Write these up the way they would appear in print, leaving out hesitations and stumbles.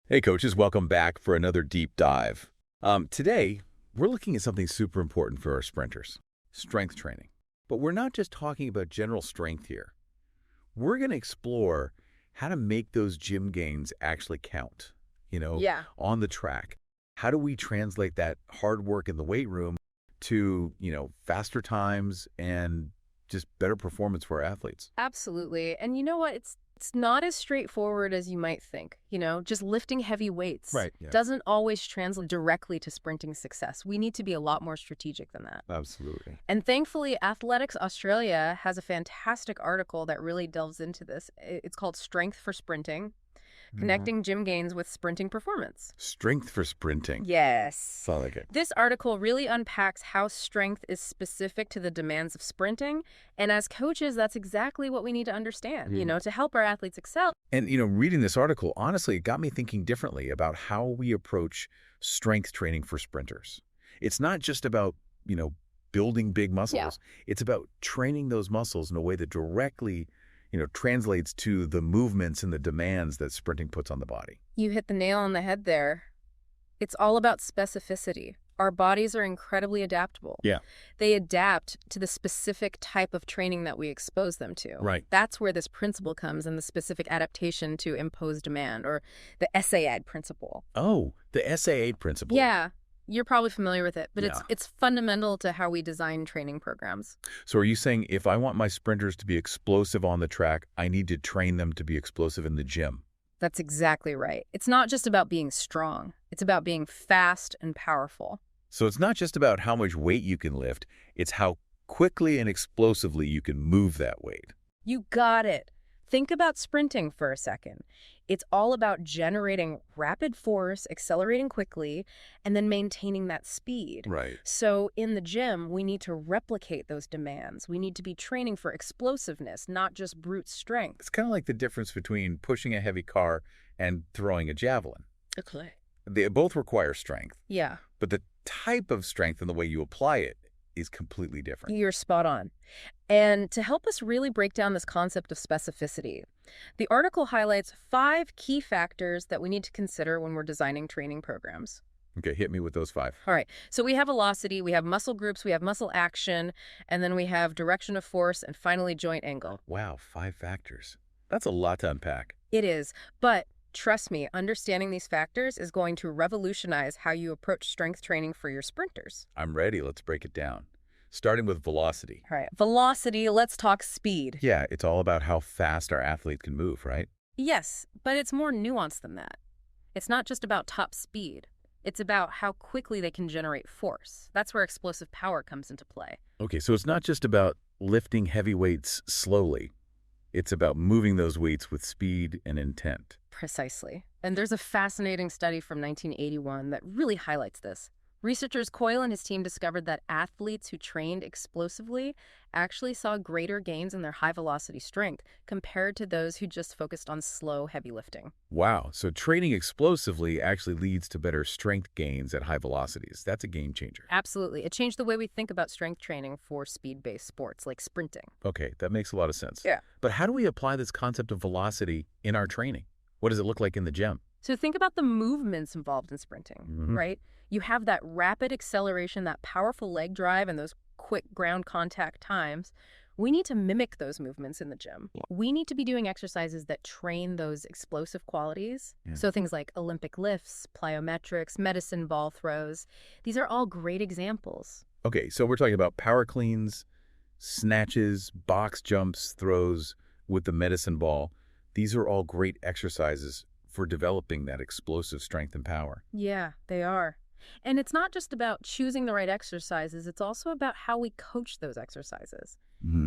Hey coaches, welcome back for another deep dive. Today, we're looking at something super important for our sprinters, strength training. But we're not just talking about general strength here. We're going to explore how to make those gym gains actually count, Yeah, on the track. How do we translate that hard work in the weight room to, faster times and just better performance for our athletes? absolutely. And you know what? It's not as straightforward as you might think. Just lifting heavy weights Right. Yeah. doesn't always translate directly to sprinting success. We need to be a lot more strategic than that. Absolutely. And thankfully, Athletics Australia has a fantastic article that really delves into this. It's called Strength for Sprinting, Connecting Gym Gains with Sprinting Performance. Strength for sprinting. Yes. I like it. This article really unpacks how strength is specific to the demands of sprinting. And as coaches, that's exactly what we need to understand, to help our athletes excel. And, reading this article, honestly, it got me thinking differently about how we approach strength training for sprinters. It's not just about, building big muscles. It's about training those muscles in a way that directly, translates to the movements and the demands that sprinting puts on the body. You hit the nail on the head there. It's all about specificity. Our bodies are incredibly adaptable. Yeah. They adapt to the specific type of training that we expose them to. Right. That's where this principle comes in, the specific adaptation to imposed demand, or the SAAD principle. Oh, the SA8 principle. Yeah, you're probably familiar with it, but Yeah. it's fundamental to how we design training programs. So are you saying if I want my sprinters to be explosive on the track, I need to train them to be explosive in the gym? That's exactly right. It's not just about being strong. It's about being fast and powerful. So it's not just about how much weight you can lift, it's how quickly and explosively you can move that weight. You got it. Think about sprinting for a second. It's all about generating rapid force, accelerating quickly, and then maintaining that speed. Right. So in the gym, we need to replicate those demands. We need to be training for explosiveness, not just brute strength. It's kind of like the difference between pushing a heavy car and throwing a javelin. Okay. They both require strength, Yeah, but the type of strength and the way you apply it is completely different. you're spot on. And to help us really break down this concept of specificity, the article highlights 5 key factors that we need to consider when we're designing training programs. Okay, hit me with those 5. All right, so we have velocity, we have muscle groups, we have muscle action, and then we have direction of force, and finally joint angle. Wow, 5 factors. That's a lot to unpack. It is, but trust me, understanding these factors is going to revolutionize how you approach strength training for your sprinters. I'm ready. Let's break it down. Starting with velocity. All right, velocity, let's talk speed. Yeah, it's all about how fast our athlete can move, right? Yes, but it's more nuanced than that. It's not just about top speed. It's about how quickly they can generate force. That's where explosive power comes into play. Okay, so it's not just about lifting heavy weights slowly. It's about moving those weights with speed and intent. Precisely. And there's a fascinating study from 1981 that really highlights this. Researchers Coyle and his team discovered that athletes who trained explosively actually saw greater gains in their high-velocity strength compared to those who just focused on slow, heavy lifting. Wow, so training explosively actually leads to better strength gains at high velocities. That's a game changer. Absolutely. It changed the way we think about strength training for speed-based sports like sprinting. Okay, that makes a lot of sense. Yeah. But how do we apply this concept of velocity in our training? What does it look like in the gym? So think about the movements involved in sprinting, right? You have that rapid acceleration, that powerful leg drive, and those quick ground contact times. We need to mimic those movements in the gym. We need to be doing exercises that train those explosive qualities. Yeah. So things like Olympic lifts, plyometrics, medicine ball throws. These are all great examples. Okay, so we're talking about power cleans, snatches, box jumps, throws with the medicine ball. These are all great exercises for developing that explosive strength and power. Yeah, they are. And it's not just about choosing the right exercises, it's also about how we coach those exercises.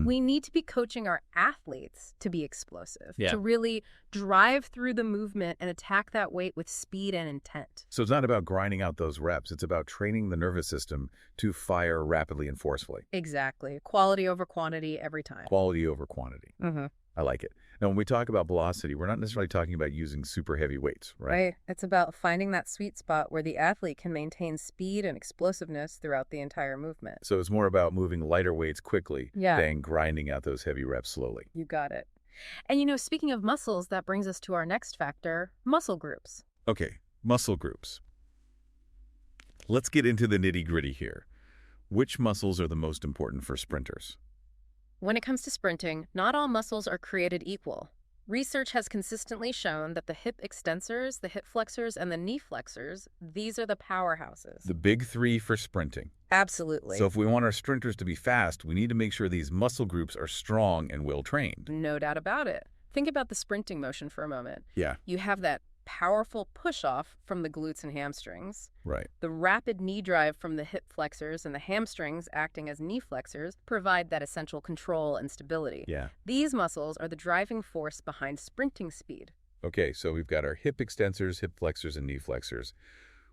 We need to be coaching our athletes to be explosive, Yeah. to really drive through the movement and attack that weight with speed and intent. So it's not about grinding out those reps. It's about training the nervous system to fire rapidly and forcefully. Exactly. Quality over quantity every time. Quality over quantity. Mm-hmm. I like it. Now, when we talk about velocity, we're not necessarily talking about using super heavy weights, right? Right. It's about finding that sweet spot where the athlete can maintain speed and explosiveness throughout the entire movement. So it's more about moving lighter weights quickly Yeah. than grinding out those heavy reps slowly. You got it. And speaking of muscles, that brings us to our next factor, muscle groups. Okay, muscle groups. Let's get into the nitty-gritty here. Which muscles are the most important for sprinters? When it comes to sprinting, not all muscles are created equal. Research has consistently shown that the hip extensors, the hip flexors, and the knee flexors, these are the powerhouses. The big three for sprinting. Absolutely. So if we want our sprinters to be fast, we need to make sure these muscle groups are strong and well-trained. No doubt about it. Think about the sprinting motion for a moment. Yeah. You have that powerful push-off from the glutes and hamstrings. Right. The rapid knee drive from the hip flexors and the hamstrings acting as knee flexors provide that essential control and stability. Yeah. These muscles are the driving force behind sprinting speed. Okay, so we've got our hip extensors, hip flexors, and knee flexors.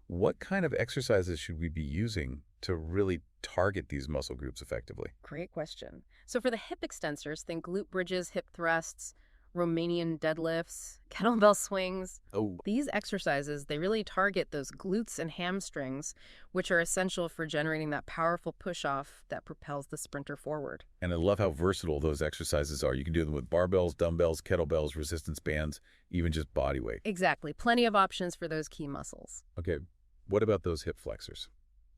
What kind of exercises should we be using to really target these muscle groups effectively? Great question. So for the hip extensors, think glute bridges, hip thrusts, Romanian deadlifts, kettlebell swings. Oh. These exercises, they really target those glutes and hamstrings, which are essential for generating that powerful push-off that propels the sprinter forward. And I love how versatile those exercises are. You can do them with barbells, dumbbells, kettlebells, resistance bands, even just body weight. Exactly. Plenty of options for those key muscles. Okay, what about those hip flexors?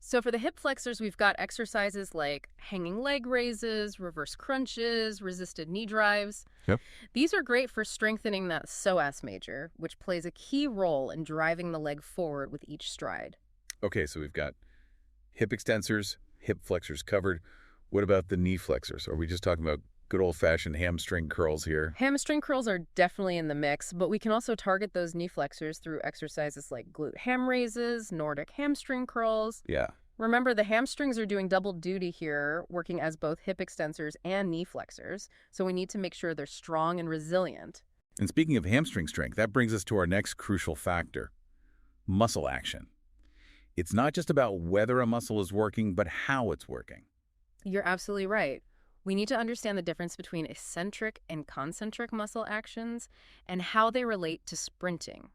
So for the hip flexors, we've got exercises like hanging leg raises, reverse crunches, resisted knee drives. Yep. These are great for strengthening that psoas major, which plays a key role in driving the leg forward with each stride. Okay, so we've got hip extensors, hip flexors covered. What about the knee flexors? Are we just talking about good old-fashioned hamstring curls here? Hamstring curls are definitely in the mix, but we can also target those knee flexors through exercises like glute ham raises, Nordic hamstring curls. Yeah. Remember, the hamstrings are doing double duty here, working as both hip extensors and knee flexors, so we need to make sure they're strong and resilient. And speaking of hamstring strength, that brings us to our next crucial factor, muscle action. It's not just about whether a muscle is working, but how it's working. You're absolutely right. We need to understand the difference between eccentric and concentric muscle actions and how they relate to sprinting.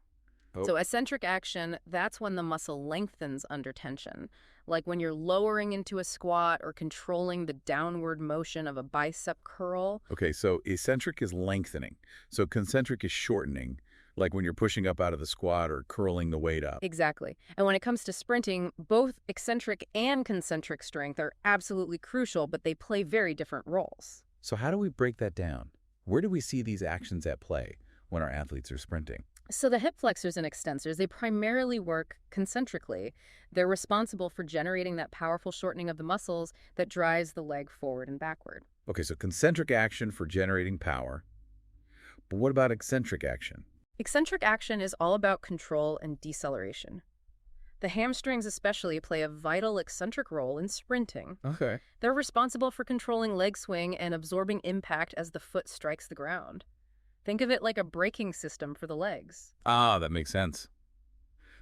So eccentric action, that's when the muscle lengthens under tension, like when you're lowering into a squat or controlling the downward motion of a bicep curl. Okay, so eccentric is lengthening. So concentric is shortening, like when you're pushing up out of the squat or curling the weight up. Exactly. And when it comes to sprinting, both eccentric and concentric strength are absolutely crucial, but they play very different roles. So how do we break that down? Where do we see these actions at play when our athletes are sprinting? So the hip flexors and extensors, they primarily work concentrically. They're responsible for generating that powerful shortening of the muscles that drives the leg forward and backward. Okay, so concentric action for generating power. But what about eccentric action? Eccentric action is all about control and deceleration. The hamstrings especially play a vital eccentric role in sprinting. Okay. They're responsible for controlling leg swing and absorbing impact as the foot strikes the ground. Think of it like a braking system for the legs. Ah, that makes sense.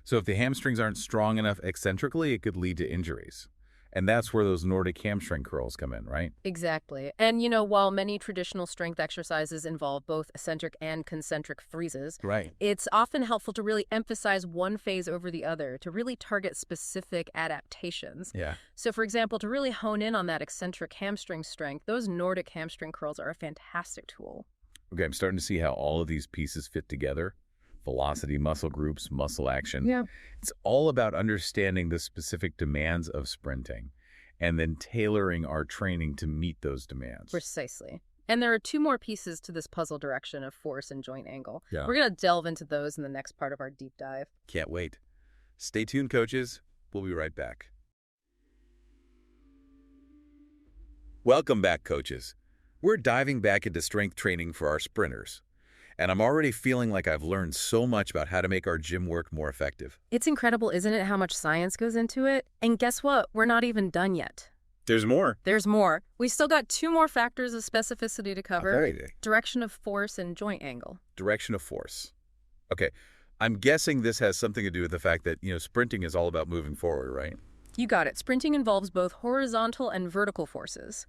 So if the hamstrings aren't strong enough eccentrically, it could lead to injuries. And that's where those Nordic hamstring curls come in, right? Exactly. And, while many traditional strength exercises involve both eccentric and concentric freezes, Right. it's often helpful to really emphasize one phase over the other to really target specific adaptations. Yeah. So, for example, to really hone in on that eccentric hamstring strength, those Nordic hamstring curls are a fantastic tool. Okay, I'm starting to see how all of these pieces fit together. Velocity, muscle groups, muscle action. Yeah. It's all about understanding the specific demands of sprinting and then tailoring our training to meet those demands. Precisely. And there are two more pieces to this puzzle direction of force and joint angle. Yeah. We're going to delve into those in the next part of our deep dive. Can't wait. Stay tuned, coaches. We'll be right back. Welcome back, coaches. We're diving back into strength training for our sprinters. And I'm already feeling like I've learned so much about how to make our gym work more effective. It's incredible, isn't it, how much science goes into it? And guess what? We're not even done yet. There's more. There's more. We still got two more factors of specificity to cover. Okay. Direction of force and joint angle. Direction of force. Okay, I'm guessing this has something to do with the fact that, sprinting is all about moving forward, right? You got it. Sprinting involves both horizontal and vertical forces.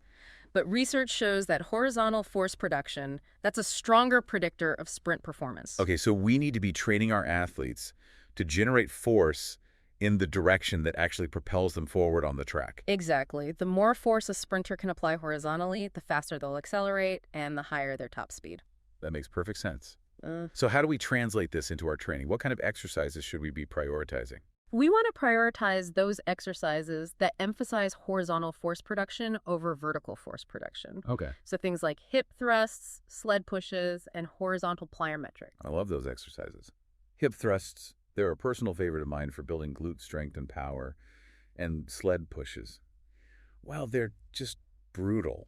But research shows that horizontal force production, that's a stronger predictor of sprint performance. Okay, so we need to be training our athletes to generate force in the direction that actually propels them forward on the track. Exactly. The more force a sprinter can apply horizontally, the faster they'll accelerate and the higher their top speed. That makes perfect sense. So how do we translate this into our training? What kind of exercises should we be prioritizing? We want to prioritize those exercises that emphasize horizontal force production over vertical force production. Okay. So things like hip thrusts, sled pushes, and horizontal plyometrics. I love those exercises. Hip thrusts, they're a personal favorite of mine for building glute strength and power, and sled pushes. Well, they're just brutal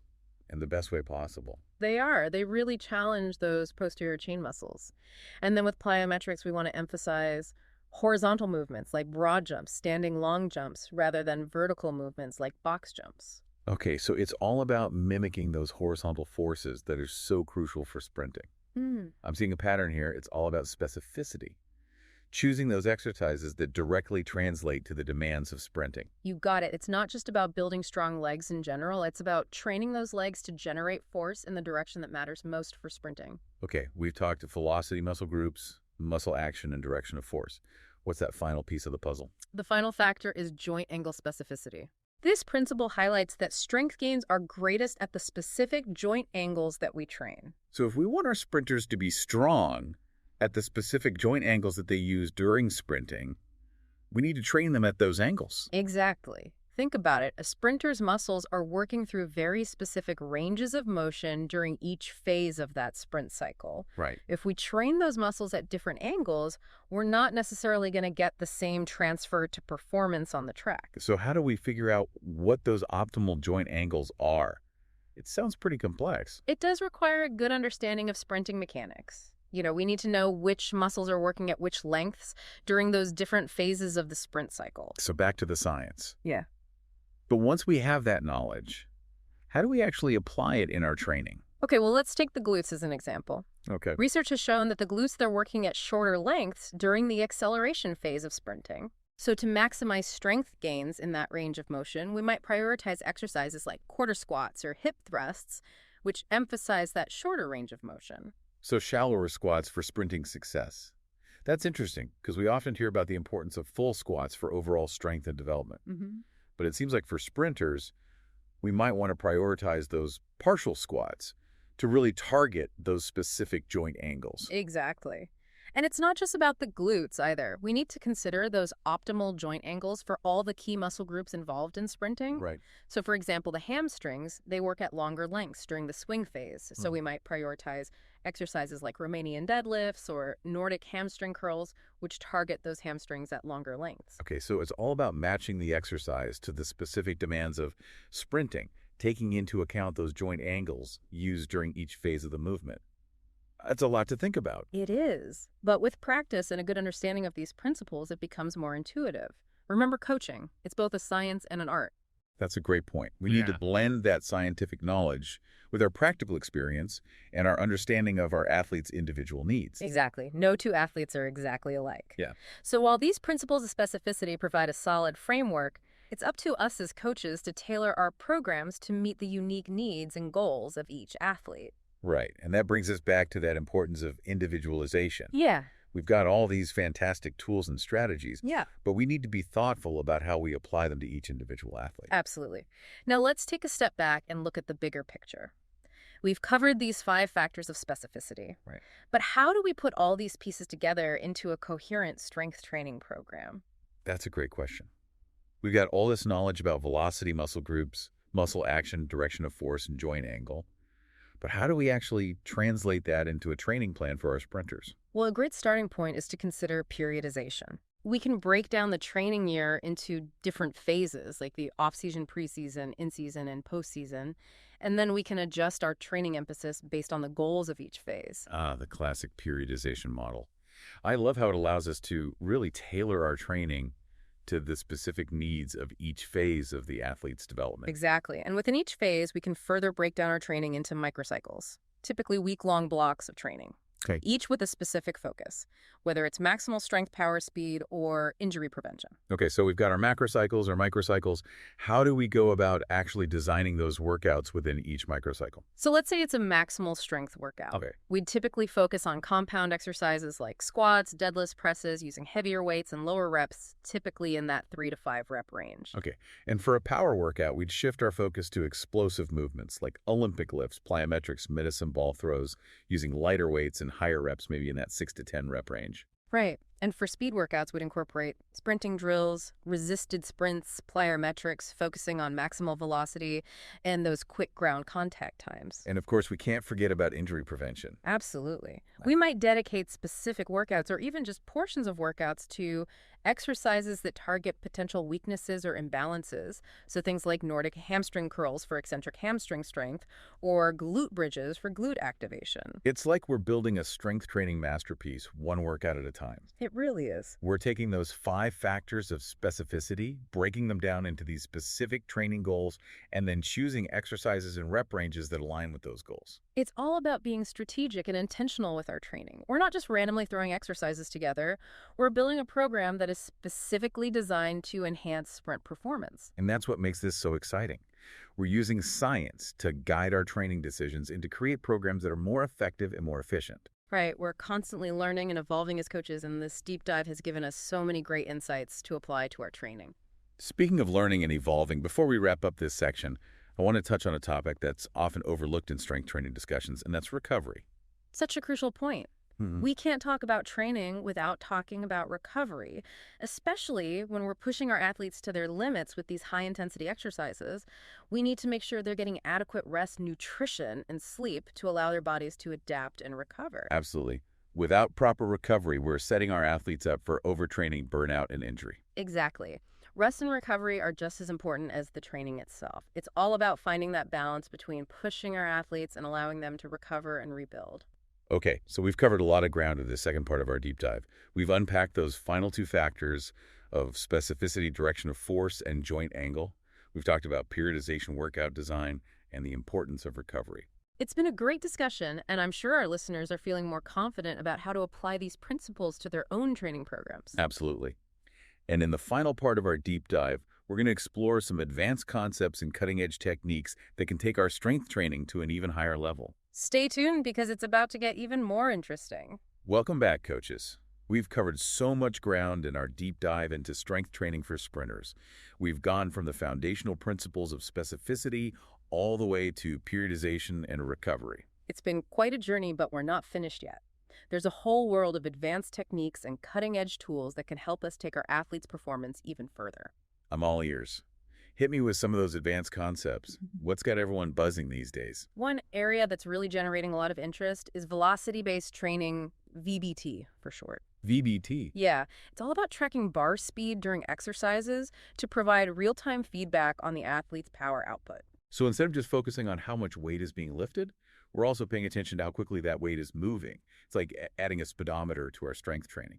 in the best way possible. They are. They really challenge those posterior chain muscles. And then with plyometrics, we want to emphasize horizontal movements like broad jumps, standing long jumps, rather than vertical movements like box jumps. Okay, so it's all about mimicking those horizontal forces that are so crucial for sprinting. I'm seeing a pattern here. It's all about specificity. Choosing those exercises that directly translate to the demands of sprinting. You got it. It's not just about building strong legs in general. It's about training those legs to generate force in the direction that matters most for sprinting. Okay, we've talked velocity muscle groups, muscle action, and direction of force. What's that final piece of the puzzle? The final factor is joint angle specificity. This principle highlights that strength gains are greatest at the specific joint angles that we train. So if we want our sprinters to be strong at the specific joint angles that they use during sprinting, we need to train them at those angles. Exactly. Think about it. A sprinter's muscles are working through very specific ranges of motion during each phase of that sprint cycle. Right. If we train those muscles at different angles, we're not necessarily going to get the same transfer to performance on the track. So how do we figure out what those optimal joint angles are? It sounds pretty complex. It does require a good understanding of sprinting mechanics. We need to know which muscles are working at which lengths during those different phases of the sprint cycle. So back to the science. Yeah. But once we have that knowledge, how do we actually apply it in our training? Okay, well, let's take the glutes as an example. Okay. Research has shown that the glutes, they're working at shorter lengths during the acceleration phase of sprinting. So to maximize strength gains in that range of motion, we might prioritize exercises like quarter squats or hip thrusts, which emphasize that shorter range of motion. So shallower squats for sprinting success. That's interesting because we often hear about the importance of full squats for overall strength and development. But it seems like for sprinters, we might want to prioritize those partial squats to really target those specific joint angles. Exactly. And it's not just about the glutes either. We need to consider those optimal joint angles for all the key muscle groups involved in sprinting. Right. So for example, the hamstrings, they work at longer lengths during the swing phase. So we might prioritize exercises like Romanian deadlifts or Nordic hamstring curls, which target those hamstrings at longer lengths. Okay, so it's all about matching the exercise to the specific demands of sprinting, taking into account those joint angles used during each phase of the movement. That's a lot to think about. It is. But with practice and a good understanding of these principles, it becomes more intuitive. Remember coaching. It's both a science and an art. That's a great point. We need to blend that scientific knowledge with our practical experience and our understanding of our athletes' individual needs. Exactly. No two athletes are exactly alike. Yeah. So while these principles of specificity provide a solid framework, it's up to us as coaches to tailor our programs to meet the unique needs and goals of each athlete. Right. And that brings us back to that importance of individualization. Yeah. We've got all these fantastic tools and strategies, Yeah. but we need to be thoughtful about how we apply them to each individual athlete. Absolutely. Now let's take a step back and look at the bigger picture. We've covered these 5 factors of specificity. Right. But how do we put all these pieces together into a coherent strength training program? That's a great question. We've got all this knowledge about velocity muscle groups, muscle action, direction of force, and joint angle. But how do we actually translate that into a training plan for our sprinters? Well, a great starting point is to consider periodization. We can break down the training year into different phases, like the off-season, preseason, in-season, and post-season, and then we can adjust our training emphasis based on the goals of each phase. The classic periodization model. I love how it allows us to really tailor our training to the specific needs of each phase of the athlete's development. Exactly. And within each phase, we can further break down our training into microcycles, typically week-long blocks of training. Okay. Each with a specific focus, whether it's maximal strength, power, speed, or injury prevention. Okay, so we've got our macrocycles or microcycles. How do we go about actually designing those workouts within each microcycle? So let's say it's a maximal strength workout. Okay. We'd typically focus on compound exercises like squats, deadlifts, presses, using heavier weights and lower reps, typically in that 3 to 5 rep range. Okay, and for a power workout, we'd shift our focus to explosive movements like Olympic lifts, plyometrics, medicine ball throws, using lighter weights and and higher reps, maybe in that 6 to 10 rep range. Right. And for speed workouts, we'd incorporate sprinting drills, resisted sprints, plyometrics, focusing on maximal velocity, and those quick ground contact times. And of course, we can't forget about injury prevention. Absolutely. We might dedicate specific workouts or even just portions of workouts to exercises that target potential weaknesses or imbalances. So things like Nordic hamstring curls for eccentric hamstring strength or glute bridges for glute activation. It's like we're building a strength training masterpiece, one workout at a time. It really is. We're taking those 5 factors of specificity, breaking them down into these specific training goals, and then choosing exercises and rep ranges that align with those goals. It's all about being strategic and intentional with our training. We're not just randomly throwing exercises together. We're building a program that is specifically designed to enhance sprint performance. And that's what makes this so exciting. We're using science to guide our training decisions and to create programs that are more effective and more efficient. Right, we're constantly learning and evolving as coaches, and this deep dive has given us so many great insights to apply to our training. Speaking of learning and evolving, before we wrap up this section, I want to touch on a topic that's often overlooked in strength training discussions, and that's recovery. Such a crucial point. We can't talk about training without talking about recovery, especially when we're pushing our athletes to their limits with these high-intensity exercises. We need to make sure they're getting adequate rest, nutrition, and sleep to allow their bodies to adapt and recover. Absolutely. Without proper recovery, we're setting our athletes up for overtraining, burnout, and injury. Exactly. Rest and recovery are just as important as the training itself. It's all about finding that balance between pushing our athletes and allowing them to recover and rebuild. Okay, so we've covered a lot of ground in the second part of our deep dive. We've unpacked those final 2 factors of specificity, direction of force, and joint angle. We've talked about periodization, workout design, and the importance of recovery. It's been a great discussion, and I'm sure our listeners are feeling more confident about how to apply these principles to their own training programs. Absolutely. And in the final part of our deep dive, we're going to explore some advanced concepts and cutting-edge techniques that can take our strength training to an even higher level. Stay tuned because it's about to get even more interesting. Welcome back, coaches. We've covered so much ground in our deep dive into strength training for sprinters. We've gone from the foundational principles of specificity all the way to periodization and recovery. It's been quite a journey, but we're not finished yet. There's a whole world of advanced techniques and cutting-edge tools that can help us take our athletes' performance even further. I'm all ears. Hit me with some of those advanced concepts. What's got everyone buzzing these days? One area that's really generating a lot of interest is velocity-based training, VBT for short. VBT. Yeah, it's all about tracking bar speed during exercises to provide real-time feedback on the athlete's power output. So instead of just focusing on how much weight is being lifted, we're also paying attention to how quickly that weight is moving. It's like adding a speedometer to our strength training.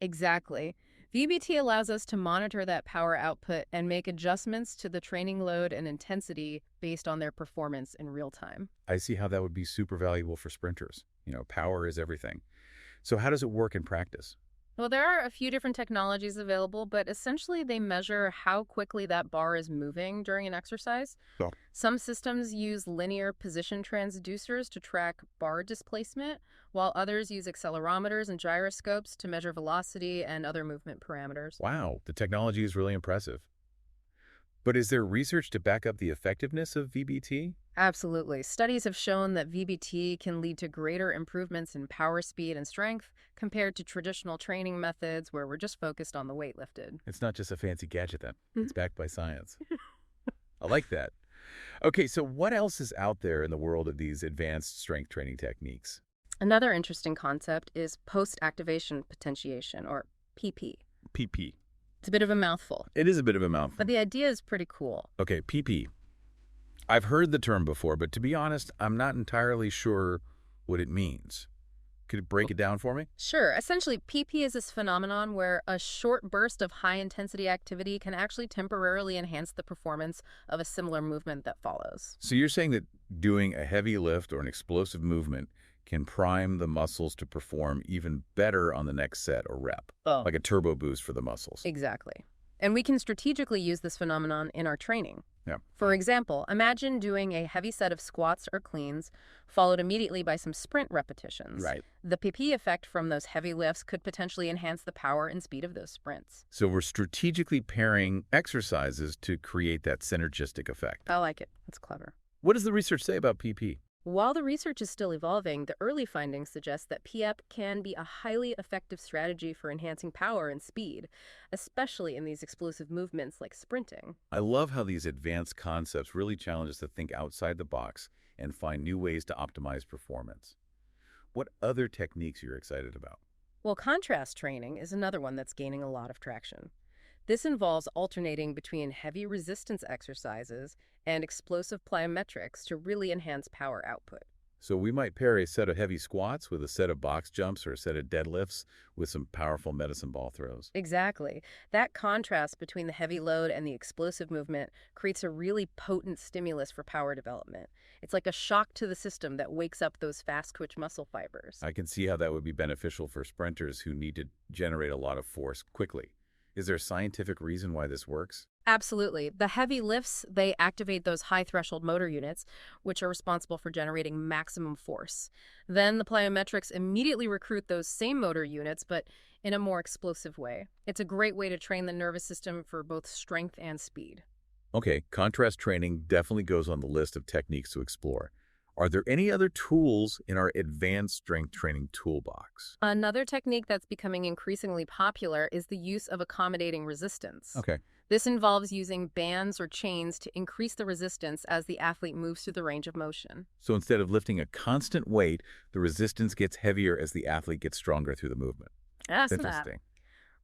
Exactly. VBT allows us to monitor that power output and make adjustments to the training load and intensity based on their performance in real time. I see how that would be super valuable for sprinters. Power is everything. So how does it work in practice? Well, there are a few different technologies available, but essentially they measure how quickly that bar is moving during an exercise. Oh. Some systems use linear position transducers to track bar displacement, while others use accelerometers and gyroscopes to measure velocity and other movement parameters. Wow, the technology is really impressive. But is there research to back up the effectiveness of VBT? Absolutely. Studies have shown that VBT can lead to greater improvements in power, speed, and strength compared to traditional training methods where we're just focused on the weight lifted. It's not just a fancy gadget then. It's backed by science. I like that. Okay, so what else is out there in the world of these advanced strength training techniques? Another interesting concept is post-activation potentiation, or PP. PP. It's a bit of a mouthful. It is a bit of a mouthful. But the idea is pretty cool. Okay, PP. I've heard the term before, but to be honest, I'm not entirely sure what it means. Could you break it down for me? Sure. Essentially, PP is this phenomenon where a short burst of high-intensity activity can actually temporarily enhance the performance of a similar movement that follows. So you're saying that doing a heavy lift or an explosive movement can prime the muscles to perform even better on the next set or rep, like a turbo boost for the muscles. Exactly. And we can strategically use this phenomenon in our training. Yeah. For example, imagine doing a heavy set of squats or cleans, followed immediately by some sprint repetitions. Right. The PP effect from those heavy lifts could potentially enhance the power and speed of those sprints. So we're strategically pairing exercises to create that synergistic effect. I like it. That's clever. What does the research say about PP? While the research is still evolving, the early findings suggest that PEP can be a highly effective strategy for enhancing power and speed, especially in these explosive movements like sprinting. I love how these advanced concepts really challenge us to think outside the box and find new ways to optimize performance. What other techniques you're excited about? Well, contrast training is another one that's gaining a lot of traction. This involves alternating between heavy resistance exercises and explosive plyometrics to really enhance power output. So we might pair a set of heavy squats with a set of box jumps or a set of deadlifts with some powerful medicine ball throws. Exactly. That contrast between the heavy load and the explosive movement creates a really potent stimulus for power development. It's like a shock to the system that wakes up those fast twitch muscle fibers. I can see how that would be beneficial for sprinters who need to generate a lot of force quickly. Is there a scientific reason why this works? Absolutely. The heavy lifts, they activate those high threshold motor units, which are responsible for generating maximum force. Then the plyometrics immediately recruit those same motor units, but in a more explosive way. It's a great way to train the nervous system for both strength and speed. Okay, contrast training definitely goes on the list of techniques to explore. Are there any other tools in our advanced strength training toolbox? Another technique that's becoming increasingly popular is the use of accommodating resistance. Okay, This involves using bands or chains to increase the resistance as the athlete moves through the range of motion. so instead of lifting a constant weight, the resistance gets heavier as the athlete gets stronger through the movement. That's that. Interesting.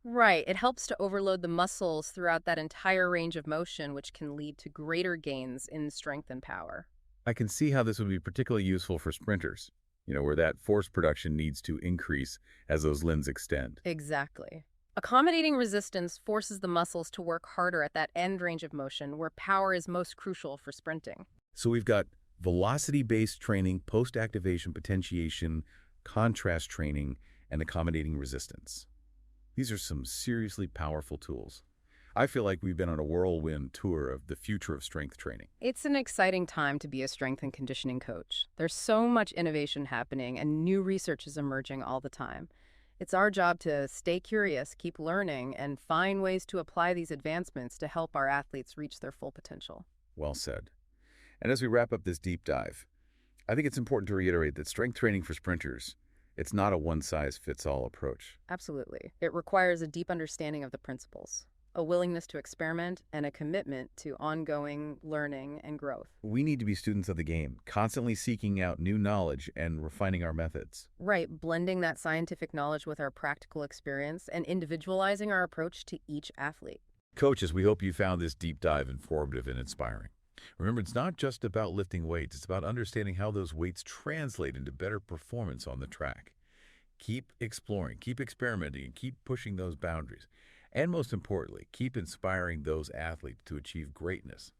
Right. It helps to overload the muscles throughout that entire range of motion, which can lead to greater gains in strength and power. I can see how this would be particularly useful for sprinters, where that force production needs to increase as those limbs extend. Exactly. Accommodating resistance forces the muscles to work harder at that end range of motion where power is most crucial for sprinting. So we've got velocity-based training, post-activation potentiation, contrast training, and accommodating resistance. These are some seriously powerful tools. I feel like we've been on a whirlwind tour of the future of strength training. It's an exciting time to be a strength and conditioning coach. There's so much innovation happening and new research is emerging all the time. It's our job to stay curious, keep learning, and find ways to apply these advancements to help our athletes reach their full potential. Well said. And as we wrap up this deep dive, I think it's important to reiterate that strength training for sprinters, it's not a one-size-fits-all approach. Absolutely. It requires a deep understanding of the principles, a willingness to experiment, and a commitment to ongoing learning and growth. We need to be students of the game, constantly seeking out new knowledge and refining our methods. Right, blending that scientific knowledge with our practical experience and individualizing our approach to each athlete. Coaches, we hope you found this deep dive informative and inspiring. Remember, it's not just about lifting weights, it's about understanding how those weights translate into better performance on the track. Keep exploring, keep experimenting, and keep pushing those boundaries. And most importantly, keep inspiring those athletes to achieve greatness